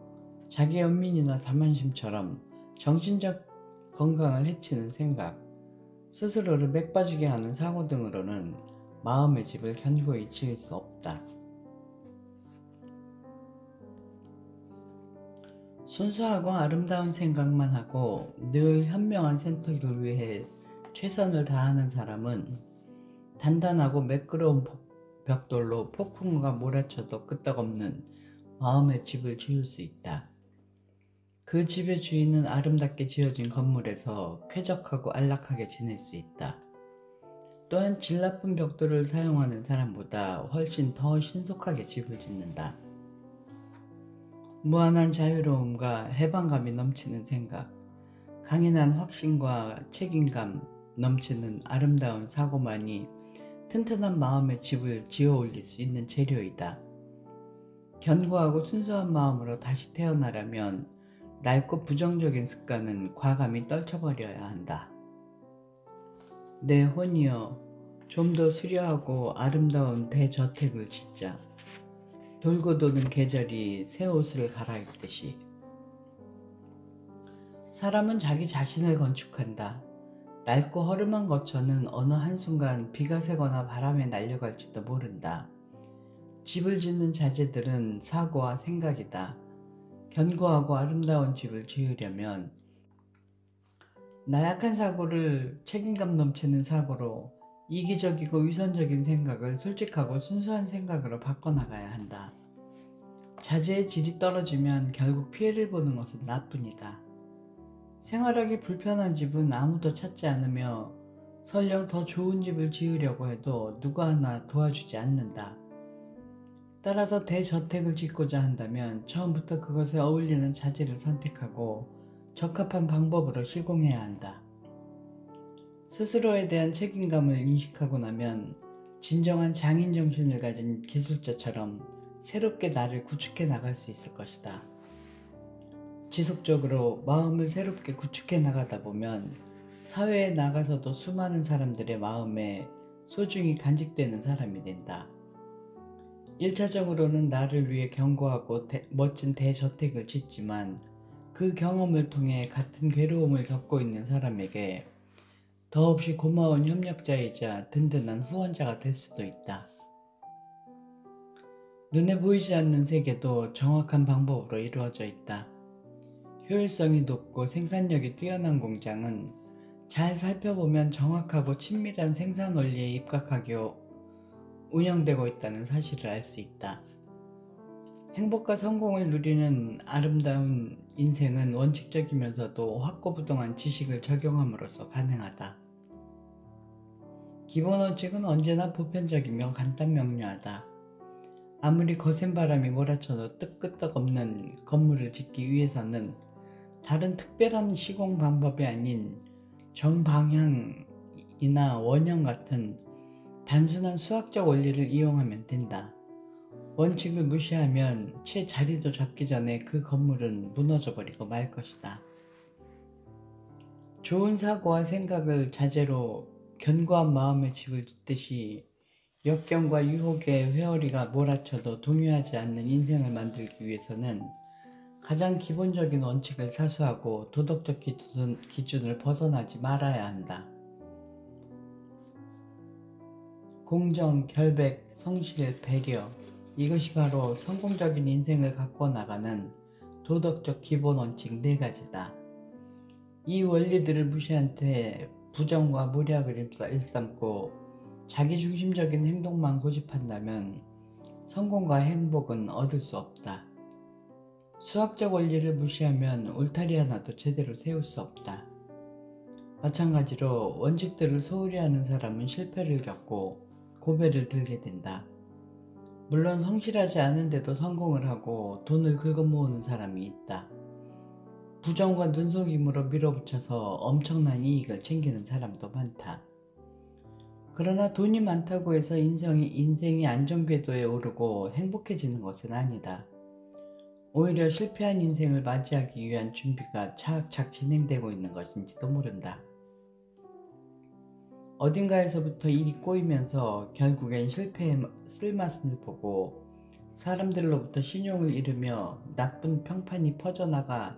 자기 연민이나 자만심처럼 정신적 건강을 해치는 생각, 스스로를 맥 빠지게 하는 사고 등으로는 마음의 집을 견고히 지을 수 없다. 순수하고 아름다운 생각만 하고 늘 현명한 선택을 위해 최선을 다하는 사람은 단단하고 매끄러운 벽돌로 폭풍우가 몰아쳐도 끄떡없는 마음의 집을 지을 수 있다. 그 집의 주인은 아름답게 지어진 건물에서 쾌적하고 안락하게 지낼 수 있다. 또한 질 나쁜 벽돌을 사용하는 사람보다 훨씬 더 신속하게 집을 짓는다. 무한한 자유로움과 해방감이 넘치는 생각, 강인한 확신과 책임감 넘치는 아름다운 사고만이 튼튼한 마음의 집을 지어 올릴 수 있는 재료이다. 견고하고 순수한 마음으로 다시 태어나려면 낡고 부정적인 습관은 과감히 떨쳐버려야 한다. 내 혼이여, 좀 더 수려하고 아름다운 대저택을 짓자. 돌고 도는 계절이 새 옷을 갈아입듯이. 사람은 자기 자신을 건축한다. 낡고 허름한 거처는 어느 한순간 비가 새거나 바람에 날려갈지도 모른다. 집을 짓는 자재들은 사고와 생각이다. 견고하고 아름다운 집을 지으려면 나약한 사고를 책임감 넘치는 사고로, 이기적이고 위선적인 생각을 솔직하고 순수한 생각으로 바꿔나가야 한다. 자재의 질이 떨어지면 결국 피해를 보는 것은 나뿐이다. 생활하기 불편한 집은 아무도 찾지 않으며 설령 더 좋은 집을 지으려고 해도 누가 하나 도와주지 않는다. 따라서 대저택을 짓고자 한다면 처음부터 그것에 어울리는 자재를 선택하고 적합한 방법으로 시공해야 한다. 스스로에 대한 책임감을 인식하고 나면 진정한 장인 정신을 가진 기술자처럼 새롭게 나를 구축해 나갈 수 있을 것이다. 지속적으로 마음을 새롭게 구축해 나가다 보면 사회에 나가서도 수많은 사람들의 마음에 소중히 간직되는 사람이 된다. 1차적으로는 나를 위해 견고하고 멋진 대저택을 짓지만 그 경험을 통해 같은 괴로움을 겪고 있는 사람에게 더없이 고마운 협력자이자 든든한 후원자가 될 수도 있다. 눈에 보이지 않는 세계도 정확한 방법으로 이루어져 있다. 효율성이 높고 생산력이 뛰어난 공장은 잘 살펴보면 정확하고 친밀한 생산 원리에 입각하게 운영되고 있다는 사실을 알 수 있다. 행복과 성공을 누리는 아름다운 인생은 원칙적이면서도 확고부동한 지식을 적용함으로써 가능하다. 기본 원칙은 언제나 보편적이며 간단명료하다. 아무리 거센 바람이 몰아쳐도 끄떡없는 건물을 짓기 위해서는 다른 특별한 시공 방법이 아닌 정방향이나 원형 같은 단순한 수학적 원리를 이용하면 된다. 원칙을 무시하면 채 자리도 잡기 전에 그 건물은 무너져 버리고 말 것이다. 좋은 사고와 생각을 자재로 견고한 마음의 집을 짓듯이 역경과 유혹의 회오리가 몰아쳐도 동요하지 않는 인생을 만들기 위해서는 가장 기본적인 원칙을 사수하고 도덕적 기준을 벗어나지 말아야 한다. 공정, 결백, 성실, 배려, 이것이 바로 성공적인 인생을 갖고 나가는 도덕적 기본 원칙 4가지다. 이 원리들을 무시한 채 부정과 모략을 일삼고 자기중심적인 행동만 고집한다면 성공과 행복은 얻을 수 없다. 수학적 원리를 무시하면 울타리 하나도 제대로 세울 수 없다. 마찬가지로 원칙들을 소홀히 하는 사람은 실패를 겪고 고배를 들게 된다. 물론 성실하지 않은데도 성공을 하고 돈을 긁어모으는 사람이 있다. 부정과 눈속임으로 밀어붙여서 엄청난 이익을 챙기는 사람도 많다. 그러나 돈이 많다고 해서 인생이 안정궤도에 오르고 행복해지는 것은 아니다. 오히려 실패한 인생을 맞이하기 위한 준비가 차곡차곡 진행되고 있는 것인지도 모른다. 어딘가에서부터 일이 꼬이면서 결국엔 실패의 쓸맛을 보고 사람들로부터 신용을 잃으며 나쁜 평판이 퍼져나가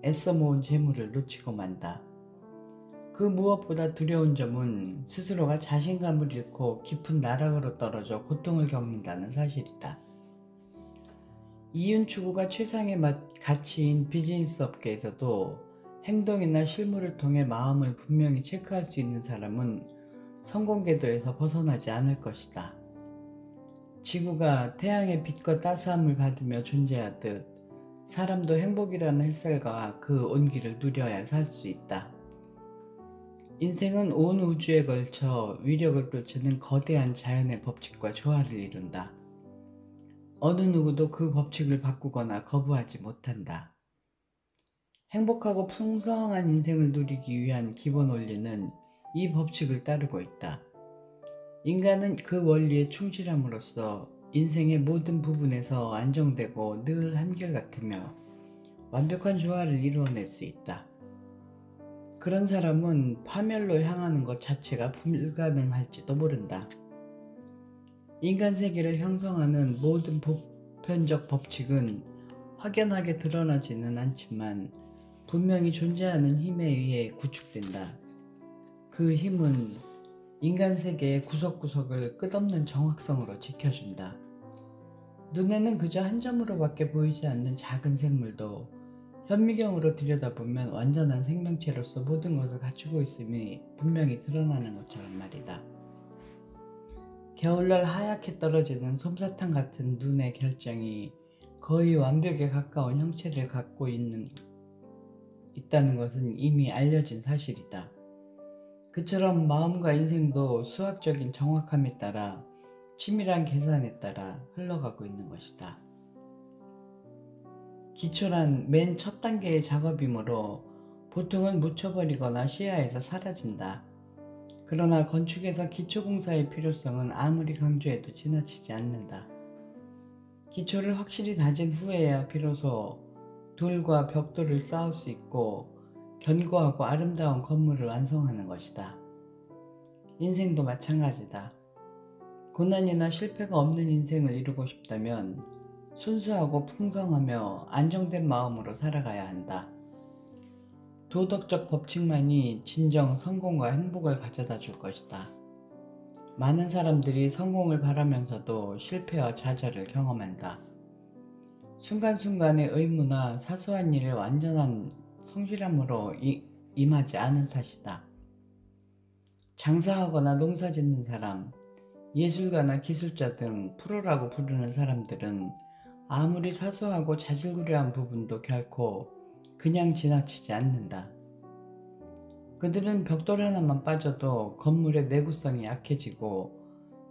애써 모은 재물을 놓치고 만다. 그 무엇보다 두려운 점은 스스로가 자신감을 잃고 깊은 나락으로 떨어져 고통을 겪는다는 사실이다. 이윤 추구가 최상의 가치인 비즈니스 업계에서도 행동이나 실물을 통해 마음을 분명히 체크할 수 있는 사람은 성공 궤도에서 벗어나지 않을 것이다. 지구가 태양의 빛과 따스함을 받으며 존재하듯 사람도 행복이라는 햇살과 그 온기를 누려야 살 수 있다. 인생은 온 우주에 걸쳐 위력을 떨치는 거대한 자연의 법칙과 조화를 이룬다. 어느 누구도 그 법칙을 바꾸거나 거부하지 못한다. 행복하고 풍성한 인생을 누리기 위한 기본 원리는 이 법칙을 따르고 있다. 인간은 그 원리에 충실함으로써 인생의 모든 부분에서 안정되고 늘 한결같으며 완벽한 조화를 이루어낼 수 있다. 그런 사람은 파멸로 향하는 것 자체가 불가능할지도 모른다. 인간 세계를 형성하는 모든 보편적 법칙은 확연하게 드러나지는 않지만 분명히 존재하는 힘에 의해 구축된다. 그 힘은 인간 세계의 구석구석을 끝없는 정확성으로 지켜준다. 눈에는 그저 한 점으로밖에 보이지 않는 작은 생물도 현미경으로 들여다보면 완전한 생명체로서 모든 것을 갖추고 있음이 분명히 드러나는 것처럼 말이다. 겨울날 하얗게 떨어지는 솜사탕 같은 눈의 결정이 거의 완벽에 가까운 형체를 갖고 있다는 것은 이미 알려진 사실이다. 그처럼 마음과 인생도 수학적인 정확함에 따라 치밀한 계산에 따라 흘러가고 있는 것이다. 기초란 맨 첫 단계의 작업이므로 보통은 묻혀버리거나 시야에서 사라진다. 그러나 건축에서 기초공사의 필요성은 아무리 강조해도 지나치지 않는다. 기초를 확실히 다진 후에야 비로소 돌과 벽돌을 쌓을 수 있고 견고하고 아름다운 건물을 완성하는 것이다. 인생도 마찬가지다. 고난이나 실패가 없는 인생을 이루고 싶다면 순수하고 풍성하며 안정된 마음으로 살아가야 한다. 도덕적 법칙만이 진정 성공과 행복을 가져다 줄 것이다. 많은 사람들이 성공을 바라면서도 실패와 좌절을 경험한다. 순간순간의 의무나 사소한 일에 완전한 성실함으로 임하지 않은 탓이다. 장사하거나 농사 짓는 사람, 예술가나 기술자 등 프로라고 부르는 사람들은 아무리 사소하고 자질구레한 부분도 결코 그냥 지나치지 않는다. 그들은 벽돌 하나만 빠져도 건물의 내구성이 약해지고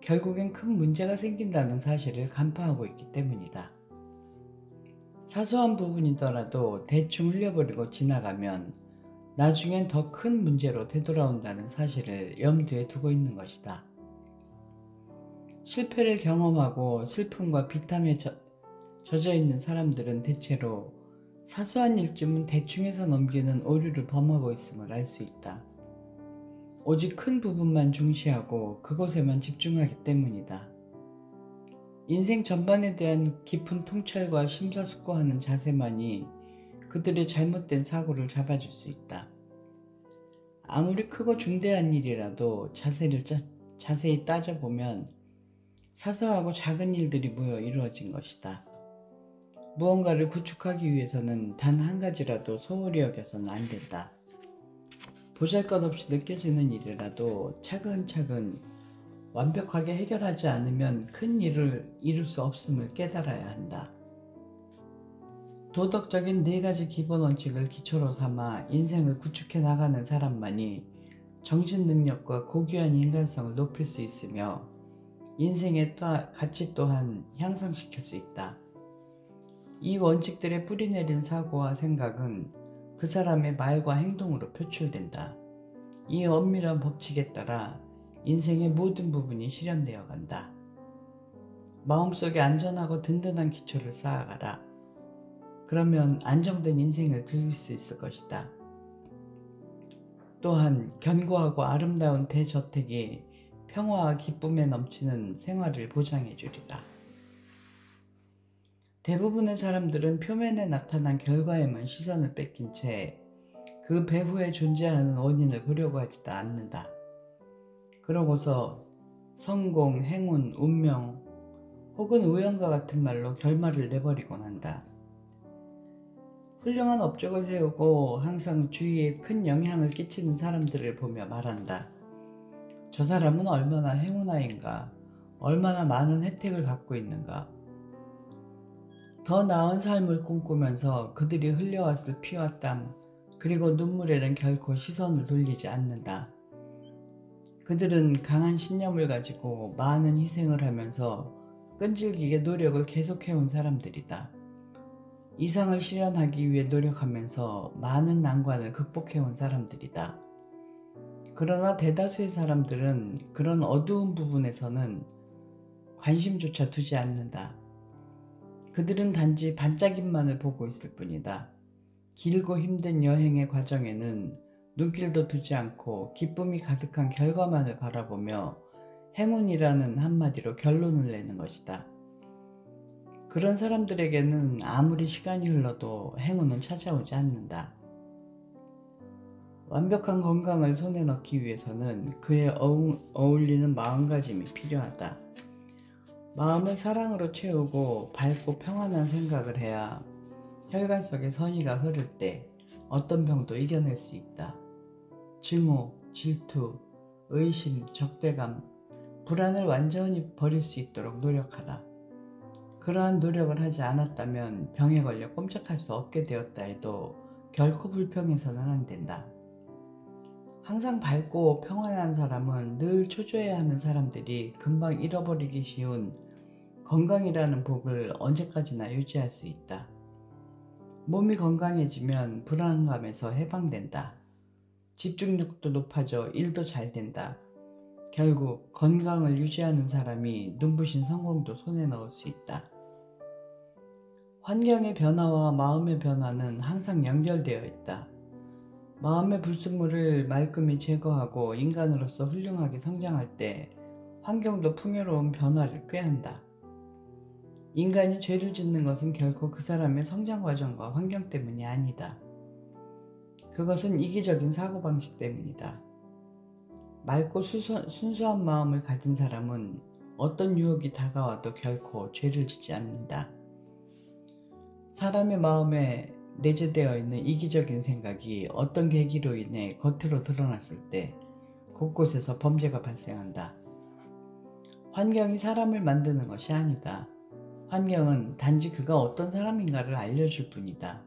결국엔 큰 문제가 생긴다는 사실을 간파하고 있기 때문이다. 사소한 부분이더라도 대충 흘려버리고 지나가면 나중엔 더 큰 문제로 되돌아온다는 사실을 염두에 두고 있는 것이다. 실패를 경험하고 슬픔과 비참에 젖어 있는 사람들은 대체로 사소한 일쯤은 대충 해서 넘기는 오류를 범하고 있음을 알 수 있다. 오직 큰 부분만 중시하고 그곳에만 집중하기 때문이다. 인생 전반에 대한 깊은 통찰과 심사숙고하는 자세만이 그들의 잘못된 사고를 잡아줄 수 있다. 아무리 크고 중대한 일이라도 자세히 따져보면 사소하고 작은 일들이 모여 이루어진 것이다. 무언가를 구축하기 위해서는 단 한 가지라도 소홀히 여겨서는 안 된다. 보잘것없이 느껴지는 일이라도 차근차근 완벽하게 해결하지 않으면 큰 일을 이룰 수 없음을 깨달아야 한다. 도덕적인 4가지 기본 원칙을 기초로 삼아 인생을 구축해 나가는 사람만이 정신 능력과 고귀한 인간성을 높일 수 있으며 인생의 가치 또한 향상시킬 수 있다. 이 원칙들의 뿌리내린 사고와 생각은 그 사람의 말과 행동으로 표출된다. 이 엄밀한 법칙에 따라 인생의 모든 부분이 실현되어 간다. 마음속에 안전하고 든든한 기초를 쌓아가라. 그러면 안정된 인생을 즐길 수 있을 것이다. 또한 견고하고 아름다운 대저택이 평화와 기쁨에 넘치는 생활을 보장해 주리라. 대부분의 사람들은 표면에 나타난 결과에만 시선을 뺏긴 채 그 배후에 존재하는 원인을 보려고 하지도 않는다. 그러고서 성공, 행운, 운명 혹은 우연과 같은 말로 결말을 내버리곤 한다. 훌륭한 업적을 세우고 항상 주위에 큰 영향을 끼치는 사람들을 보며 말한다. 저 사람은 얼마나 행운아인가, 얼마나 많은 혜택을 받고 있는가. 더 나은 삶을 꿈꾸면서 그들이 흘려왔을 피와 땀, 그리고 눈물에는 결코 시선을 돌리지 않는다. 그들은 강한 신념을 가지고 많은 희생을 하면서 끈질기게 노력을 계속해온 사람들이다. 이상을 실현하기 위해 노력하면서 많은 난관을 극복해온 사람들이다. 그러나 대다수의 사람들은 그런 어두운 부분에서는 관심조차 두지 않는다. 그들은 단지 반짝임만을 보고 있을 뿐이다. 길고 힘든 여행의 과정에는 눈길도 두지 않고 기쁨이 가득한 결과만을 바라보며 행운이라는 한마디로 결론을 내는 것이다. 그런 사람들에게는 아무리 시간이 흘러도 행운은 찾아오지 않는다. 완벽한 건강을 손에 넣기 위해서는 그에 어울리는 마음가짐이 필요하다. 마음을 사랑으로 채우고 밝고 평안한 생각을 해야 혈관 속에 선의가 흐를 때 어떤 병도 이겨낼 수 있다. 증오, 질투, 의심, 적대감, 불안을 완전히 버릴 수 있도록 노력하라. 그러한 노력을 하지 않았다면 병에 걸려 꼼짝할 수 없게 되었다 해도 결코 불평해서는 안 된다. 항상 밝고 평안한 사람은 늘 초조해야 하는 사람들이 금방 잃어버리기 쉬운 건강이라는 복을 언제까지나 유지할 수 있다. 몸이 건강해지면 불안감에서 해방된다. 집중력도 높아져 일도 잘 된다. 결국 건강을 유지하는 사람이 눈부신 성공도 손에 넣을 수 있다. 환경의 변화와 마음의 변화는 항상 연결되어 있다. 마음의 불순물을 말끔히 제거하고 인간으로서 훌륭하게 성장할 때 환경도 풍요로운 변화를 꾀한다. 인간이 죄를 짓는 것은 결코 그 사람의 성장 과정과 환경 때문이 아니다. 그것은 이기적인 사고방식 때문이다. 맑고 순수한 마음을 가진 사람은 어떤 유혹이 다가와도 결코 죄를 짓지 않는다. 사람의 마음에 내재되어 있는 이기적인 생각이 어떤 계기로 인해 겉으로 드러났을 때 곳곳에서 범죄가 발생한다. 환경이 사람을 만드는 것이 아니다. 환경은 단지 그가 어떤 사람인가를 알려줄 뿐이다.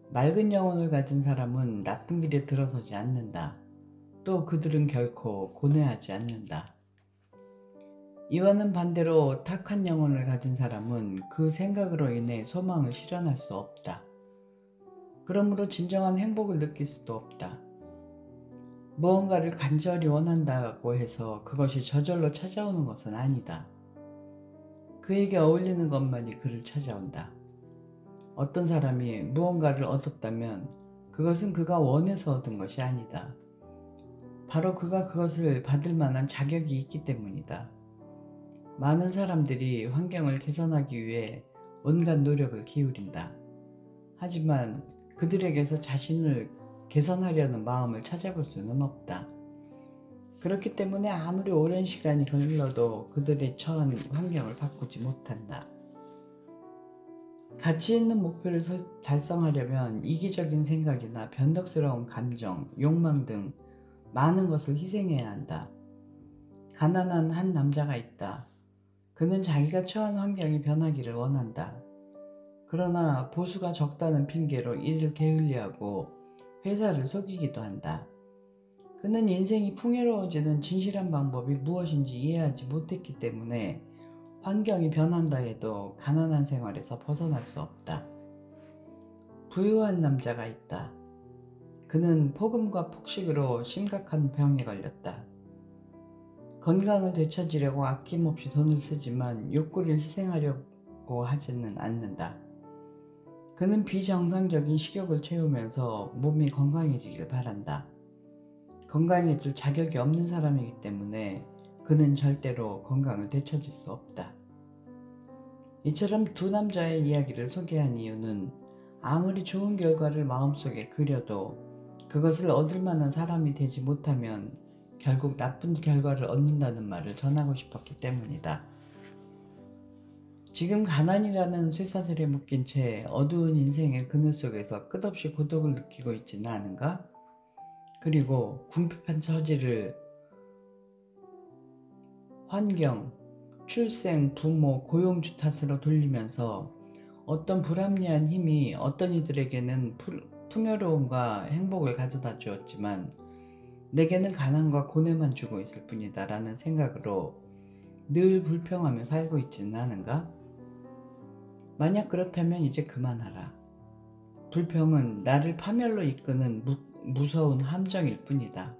맑은 영혼을 가진 사람은 나쁜 길에 들어서지 않는다. 또 그들은 결코 고뇌하지 않는다. 이와는 반대로 탁한 영혼을 가진 사람은 그 생각으로 인해 소망을 실현할 수 없다. 그러므로 진정한 행복을 느낄 수도 없다. 무언가를 간절히 원한다고 해서 그것이 저절로 찾아오는 것은 아니다. 그에게 어울리는 것만이 그를 찾아온다. 어떤 사람이 무언가를 얻었다면 그것은 그가 원해서 얻은 것이 아니다. 바로 그가 그것을 받을 만한 자격이 있기 때문이다. 많은 사람들이 환경을 개선하기 위해 온갖 노력을 기울인다. 하지만 그들에게서 자신을 개선하려는 마음을 찾아볼 수는 없다. 그렇기 때문에 아무리 오랜 시간이 흘러도 그들의 처한 환경을 바꾸지 못한다. 가치 있는 목표를 달성하려면 이기적인 생각이나 변덕스러운 감정, 욕망 등 많은 것을 희생해야 한다. 가난한 한 남자가 있다. 그는 자기가 처한 환경이 변하기를 원한다. 그러나 보수가 적다는 핑계로 일을 게을리하고 회사를 속이기도 한다. 그는 인생이 풍요로워지는 진실한 방법이 무엇인지 이해하지 못했기 때문에 환경이 변한다 해도 가난한 생활에서 벗어날 수 없다. 부유한 남자가 있다. 그는 폭음과 폭식으로 심각한 병에 걸렸다. 건강을 되찾으려고 아낌없이 돈을 쓰지만 욕구를 희생하려고 하지는 않는다. 그는 비정상적인 식욕을 채우면서 몸이 건강해지길 바란다. 건강해질 자격이 없는 사람이기 때문에 그는 절대로 건강을 되찾을 수 없다. 이처럼 두 남자의 이야기를 소개한 이유는 아무리 좋은 결과를 마음속에 그려도 그것을 얻을 만한 사람이 되지 못하면 결국 나쁜 결과를 얻는다는 말을 전하고 싶었기 때문이다. 지금 가난이라는 쇠사슬에 묶인 채 어두운 인생의 그늘 속에서 끝없이 고독을 느끼고 있지는 않은가? 그리고 궁핍한 처지를 환경, 출생, 부모, 고용주 탓으로 돌리면서 어떤 불합리한 힘이 어떤 이들에게는 풍요로움과 행복을 가져다 주었지만 내게는 가난과 고뇌만 주고 있을 뿐이다 라는 생각으로 늘 불평하며 살고 있지는 않은가? 만약 그렇다면 이제 그만하라. 불평은 나를 파멸로 이끄는 무서운 함정일 뿐이다.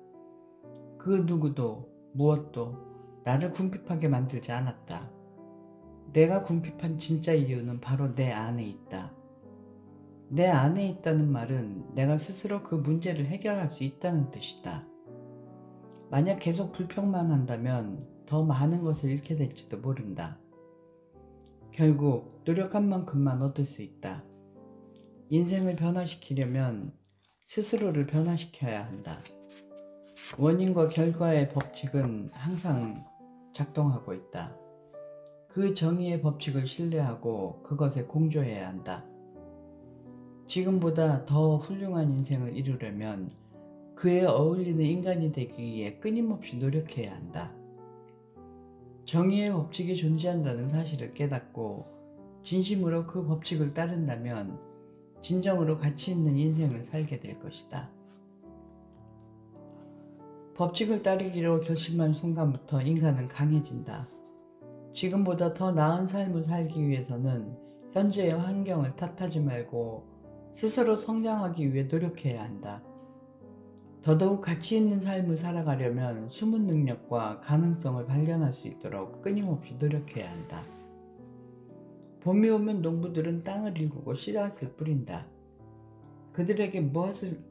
그 누구도 무엇도 나를 궁핍하게 만들지 않았다. 내가 궁핍한 진짜 이유는 바로 내 안에 있다. 내 안에 있다는 말은 내가 스스로 그 문제를 해결할 수 있다는 뜻이다. 만약 계속 불평만 한다면 더 많은 것을 잃게 될지도 모른다. 결국 노력한 만큼만 얻을 수 있다. 인생을 변화시키려면 스스로를 변화시켜야 한다. 원인과 결과의 법칙은 항상 작동하고 있다. 그 정의의 법칙을 신뢰하고 그것에 공조해야 한다. 지금보다 더 훌륭한 인생을 이루려면 그에 어울리는 인간이 되기 위해 끊임없이 노력해야 한다. 정의의 법칙이 존재한다는 사실을 깨닫고 진심으로 그 법칙을 따른다면 진정으로 가치 있는 인생을 살게 될 것이다. 법칙을 따르기로 결심한 순간부터 인간은 강해진다. 지금보다 더 나은 삶을 살기 위해서는 현재의 환경을 탓하지 말고 스스로 성장하기 위해 노력해야 한다. 더더욱 가치 있는 삶을 살아가려면 숨은 능력과 가능성을 발견할 수 있도록 끊임없이 노력해야 한다. 봄이 오면 농부들은 땅을 일구고 씨앗을 뿌린다. 그들에게 무엇을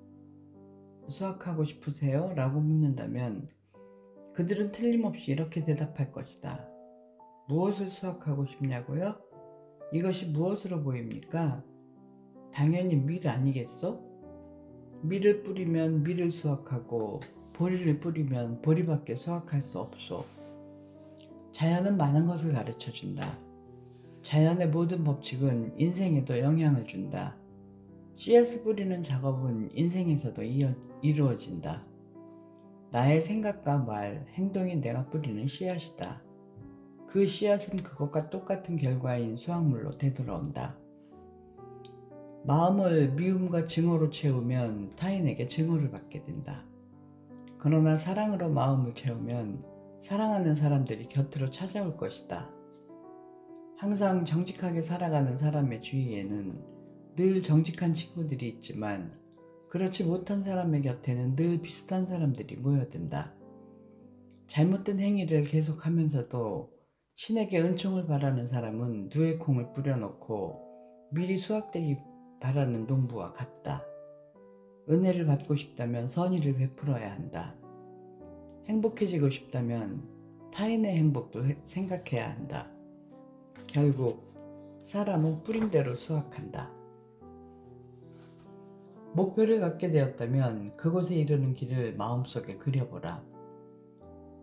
수확하고 싶으세요? 라고 묻는다면 그들은 틀림없이 이렇게 대답할 것이다. 무엇을 수확하고 싶냐고요? 이것이 무엇으로 보입니까? 당연히 밀 아니겠소? 밀을 뿌리면 밀을 수확하고 보리를 뿌리면 보리밖에 수확할 수 없소. 자연은 많은 것을 가르쳐준다. 자연의 모든 법칙은 인생에도 영향을 준다. 씨앗을 뿌리는 작업은 인생에서도 이루어진다. 나의 생각과 말, 행동이 내가 뿌리는 씨앗이다. 그 씨앗은 그것과 똑같은 결과인 수확물로 되돌아온다. 마음을 미움과 증오로 채우면 타인에게 증오를 받게 된다. 그러나 사랑으로 마음을 채우면 사랑하는 사람들이 곁으로 찾아올 것이다. 항상 정직하게 살아가는 사람의 주위에는 늘 정직한 친구들이 있지만 그렇지 못한 사람의 곁에는 늘 비슷한 사람들이 모여든다. 잘못된 행위를 계속하면서도 신에게 은총을 바라는 사람은 누에 콩을 뿌려놓고 밀이 수확되기 바라는 농부와 같다. 은혜를 받고 싶다면 선의를 베풀어야 한다. 행복해지고 싶다면 타인의 행복도 생각해야 한다. 결국 사람은 뿌린 대로 수확한다. 목표를 갖게 되었다면 그곳에 이르는 길을 마음속에 그려보라.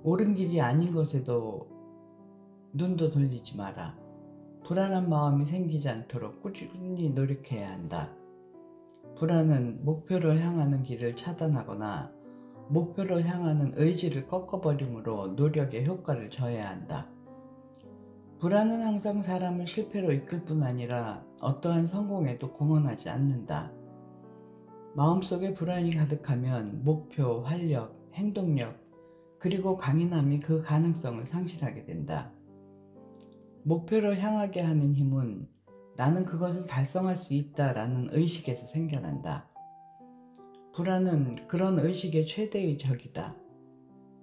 옳은 길이 아닌 것에도 눈도 돌리지 마라. 불안한 마음이 생기지 않도록 꾸준히 노력해야 한다. 불안은 목표를 향하는 길을 차단하거나 목표를 향하는 의지를 꺾어버림으로 노력의 효과를 저해야 한다. 불안은 항상 사람을 실패로 이끌 뿐 아니라 어떠한 성공에도 공헌하지 않는다. 마음속에 불안이 가득하면 목표, 활력, 행동력, 그리고 강인함이 그 가능성을 상실하게 된다. 목표를 향하게 하는 힘은 나는 그것을 달성할 수 있다라는 의식에서 생겨난다. 불안은 그런 의식의 최대의 적이다.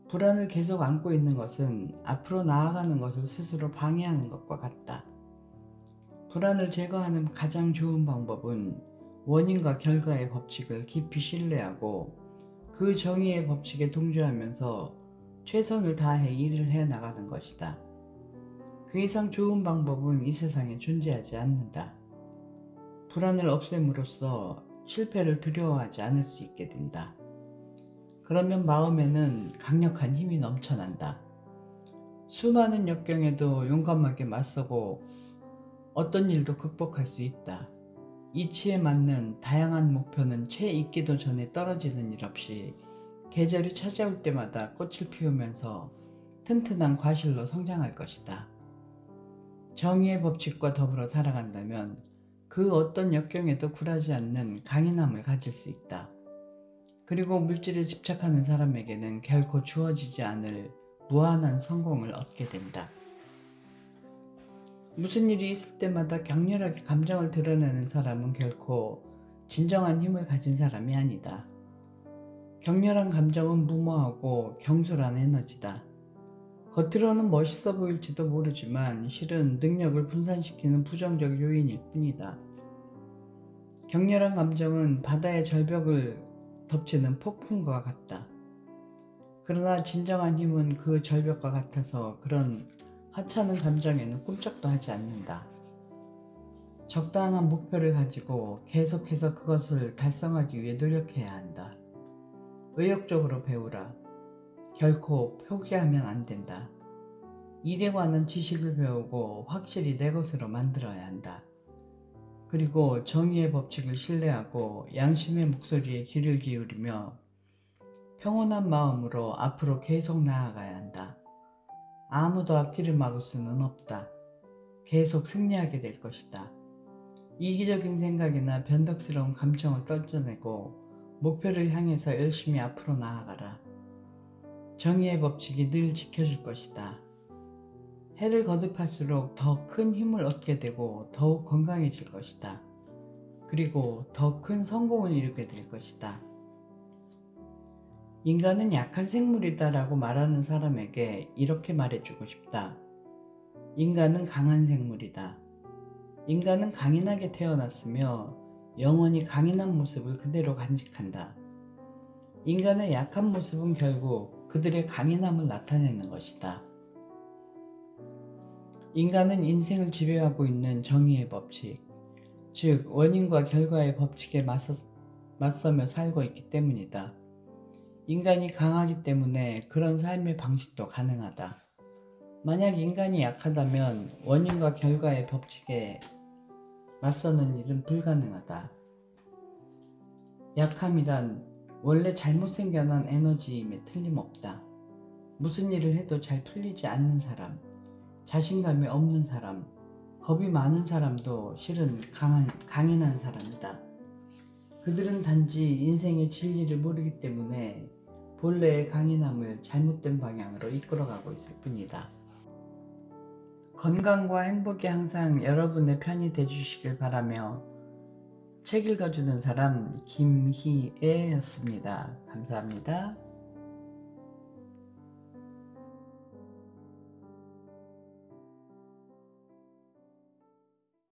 불안을 계속 안고 있는 것은 앞으로 나아가는 것을 스스로 방해하는 것과 같다. 불안을 제거하는 가장 좋은 방법은 원인과 결과의 법칙을 깊이 신뢰하고 그 정의의 법칙에 동조하면서 최선을 다해 일을 해 나가는 것이다. 그 이상 좋은 방법은 이 세상에 존재하지 않는다. 불안을 없앰으로써 실패를 두려워하지 않을 수 있게 된다. 그러면 마음에는 강력한 힘이 넘쳐난다. 수많은 역경에도 용감하게 맞서고 어떤 일도 극복할 수 있다. 이치에 맞는 다양한 목표는 채 익기도 전에 떨어지는 일 없이 계절이 찾아올 때마다 꽃을 피우면서 튼튼한 과실로 성장할 것이다. 정의의 법칙과 더불어 살아간다면 그 어떤 역경에도 굴하지 않는 강인함을 가질 수 있다. 그리고 물질에 집착하는 사람에게는 결코 주어지지 않을 무한한 성공을 얻게 된다. 무슨 일이 있을 때마다 격렬하게 감정을 드러내는 사람은 결코 진정한 힘을 가진 사람이 아니다. 격렬한 감정은 무모하고 경솔한 에너지다. 겉으로는 멋있어 보일지도 모르지만 실은 능력을 분산시키는 부정적 요인일 뿐이다. 격렬한 감정은 바다의 절벽을 덮치는 폭풍과 같다. 그러나 진정한 힘은 그 절벽과 같아서 그런 하찮은 감정에는 꿈쩍도 하지 않는다. 적당한 목표를 가지고 계속해서 그것을 달성하기 위해 노력해야 한다. 의욕적으로 배우라. 결코 포기하면 안 된다. 일에 관한 지식을 배우고 확실히 내 것으로 만들어야 한다. 그리고 정의의 법칙을 신뢰하고 양심의 목소리에 귀를 기울이며 평온한 마음으로 앞으로 계속 나아가야 한다. 아무도 앞길을 막을 수는 없다. 계속 승리하게 될 것이다. 이기적인 생각이나 변덕스러운 감정을 떨쳐내고 목표를 향해서 열심히 앞으로 나아가라. 정의의 법칙이 늘 지켜줄 것이다. 해를 거듭할수록 더 큰 힘을 얻게 되고 더욱 건강해질 것이다. 그리고 더 큰 성공을 이루게 될 것이다. 인간은 약한 생물이다 라고 말하는 사람에게 이렇게 말해주고 싶다. 인간은 강한 생물이다. 인간은 강인하게 태어났으며 영원히 강인한 모습을 그대로 간직한다. 인간의 약한 모습은 결국 그들의 강인함을 나타내는 것이다. 인간은 인생을 지배하고 있는 정의의 법칙, 즉 원인과 결과의 법칙에 맞서며 살고 있기 때문이다. 인간이 강하기 때문에 그런 삶의 방식도 가능하다. 만약 인간이 약하다면 원인과 결과의 법칙에 맞서는 일은 불가능하다. 약함이란 원래 잘못 생겨난 에너지임에 틀림없다. 무슨 일을 해도 잘 풀리지 않는 사람, 자신감이 없는 사람, 겁이 많은 사람도 실은 강인한 사람이다. 그들은 단지 인생의 진리를 모르기 때문에 본래의 강인함을 잘못된 방향으로 이끌어가고 있을 뿐이다. 건강과 행복이 항상 여러분의 편이 되주시길 바라며 책 읽어주는 사람 김희애였습니다. 감사합니다.